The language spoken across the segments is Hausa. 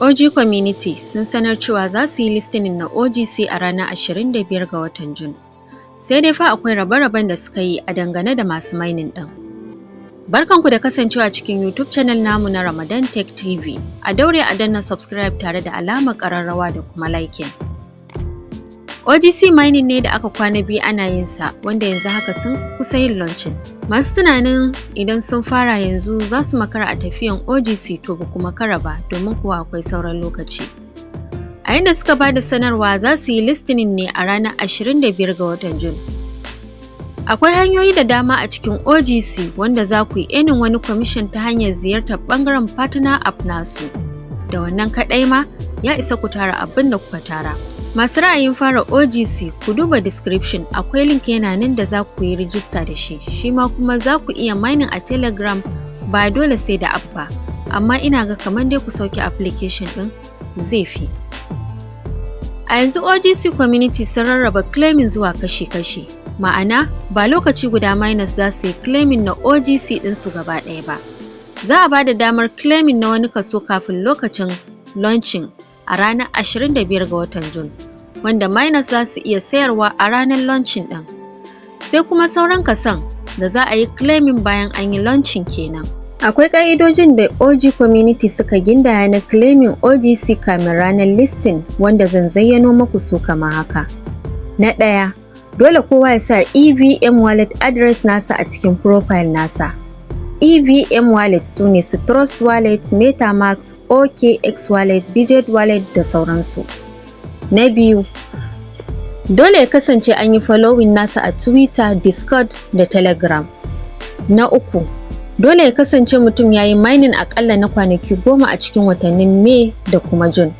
OG Community sun sanar cewa za su yi listening na OGC a ranar 25 ga watan Jun. Sai dai fa akwai rabe-raben da suka yi a dangane da masu mining ɗin. Barkanku da kasancewa cikin YouTube channel namu na Ramadan Tech TV. A daure a danna subscribe tare da alamar ƙararrawa da kuma liking. OGC Mining ne da aka kwana biyu ana yin sa, wanda yanzu haka sun kusa yin launching. Masu tunanin idan sun fara yanzu za su makara a tafiyan OGC to ba kuma makara ba, domin kuwa akwai sauran lokaci. A yanda suka ba da sanarwa za su yi listening ne a ranar 25 ga watan Jun. Akwai hanyoyi da dama a cikin OGC wanda za ku yi earning wani commission ta hanyar ziyartar ɓangaren partner app nasu. Da wannan kaɗai ma ya isa ku tara abin da kuka tara. Masu ra'ayin fara OGC ku duba description, akwai link yana nan da za ku yi rijista da shi. Shi ma kuma za ku iya mining a Telegram, ba dole sai da app ba, amma ina ga kamar dai ku sauke application ɗin zai fi. A yanzu OGC Community sun rarraba claiming zuwa kashi-kashi, ma'ana ba lokaci guda miners za su yi claiming na OGC ɗinsu gaba ɗaya ba. Za a ba da damar claiming na wani kaso kafin lokacin launching a ranar 25 ga watan Jun, wanda miners za su iya sayarwa a ranar launching ɗin. Sai kuma sauran kason da za a yi claiming bayan an yi launching kenan. Akwai ƙa'idojin da OG Community suka gindaya na claiming OGC kamin ranar listing, wanda zan zayyano muku su kamar haka. Na ɗaya, dole kowa ya sa EVM wallet address nasa a cikin profile nasa. EVM wallet su ne su Trust Wallet, MetaMask, OKX Wallet, Budget Wallet da sauransu. Na biyu, dole ya kasance an yi following nasa a Twitter, Discord da Telegram. Na uku, dole ya kasance mutum ya yi mining aƙalla na kwanaki 10 a cikin watannin Mai da kuma Jun.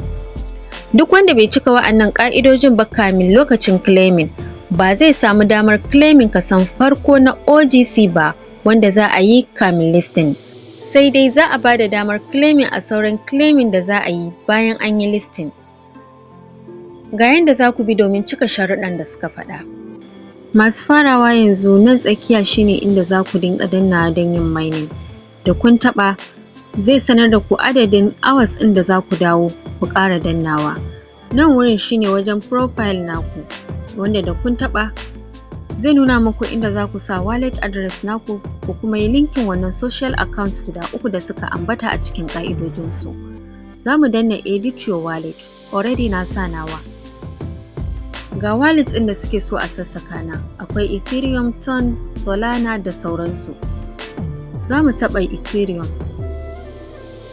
Duk wanda bai cika wa'annan ƙa'idojin ba kamin lokacin claiming, ba zai samu damar claiming kason farko na OGC ba, wanda za a yi kamin listing. Sai dai za a ba da damar claiming a sauran claiming da za a yi bayan an yi listing. Ga yanda za ku bi domin cika sharuɗan da suka faɗa. Masu farawa yanzu nan tsakiya shine inda za ku dinga dannawa don yin mining. Da kun taɓa zai sanar da ku adadin hours ɗin da za ku dawo ku ƙara dannawa. Nan wurin shine wajen profile naku, wanda da kun taɓa zai nuna muku inda za ku sa wallet address naku ko kuma yi linkin wannan social accounts guda 3 da suka ambata a cikin ƙa'idojinsu. Za mu danna edit your wallet, already na sa nawa. Ga wallets ɗin da suke so a sassaka na, akwai Ethereum, Ton, Solana da sauransu. Za mu taɓa Ethereum.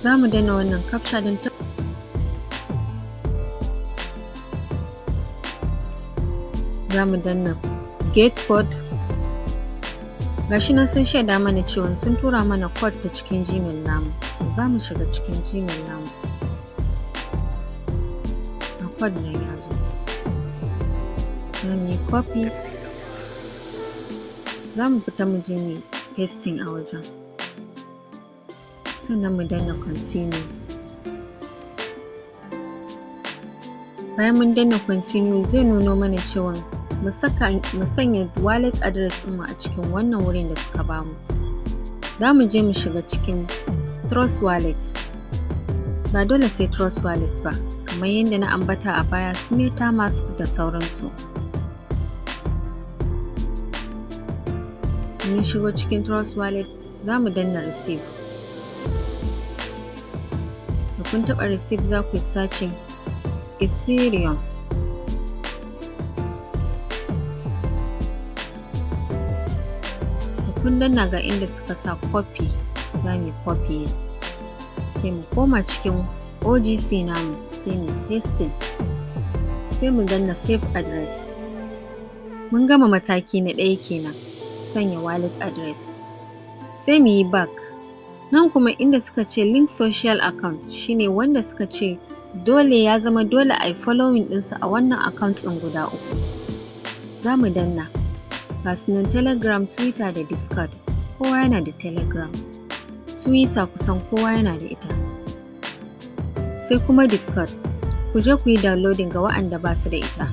Za mu danna wannan captcha don za mu danna get code. Gashi nan sun shaida mana cewa sun tura mana code ta cikin Gmail namu, so za mu shiga cikin Gmail namu. A code nan ya zo. Za mu yi copy. Za mu fita mu je mu pasting a wajen. Sannan mu danna continue. Bayan mun danna continue zai nuno mana cewa mu sanya wallet address ɗinmu a cikin wannan wurin da suka bamu. Za mu je mu shiga cikin Trust Wallet. Ba dole sai Trust Wallet ba, kamar yadda na ambata a baya su MetaMask da sauransu. Mun shigo cikin Trust Wallet, za mu danna receive. Da kun taɓa receive za ku yi searching Ethereum. Kun danna ga inda suka sa copy, za mu copy, sai mu koma cikin OGC namu, sai mu pasting, sai mu danna save address. Mun gama mataki na ɗaya kenan, sanya wallet address. Sai mu yi back. Nan kuma inda suka ce link social account shine wanda suka ce dole ya zama dole a yi following ɗinsu a wannan accounts ɗin guda 3. Za mu danna. Ga su nan Telegram, Twitter da Discord. Kowa yana da Telegram. Twitter kusan kowa yana da ita. Sai kuma Discord. Ku je ku yi downloading ga waɗanda ba su da ita.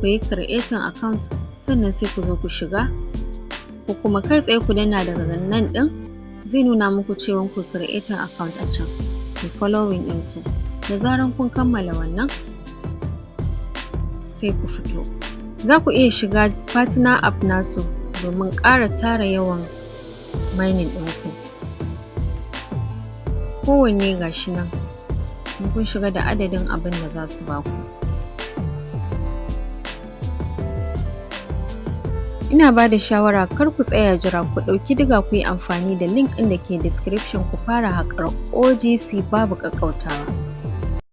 Ku yi creating account, sannan sai ku zo ku shiga. Ko kuma kai tsaye ku danna daga nan ɗin, zai nuna muku cewa ku creating account a can. Ku following ɗinsu. Da zaran kun kammala wannan sai ku fito. Za ku iya shiga partner app nasu domin ƙara tara yawan mining ɗinku. Kowanne ga shi nan in kun shiga da adadin abin da za su ba ku. Ina ba da shawara kar ku tsaya jira, ku ɗauki diga ku yi amfani da link ɗin da ke description ku fara haƙar OGC babu ƙaƙƙautawa.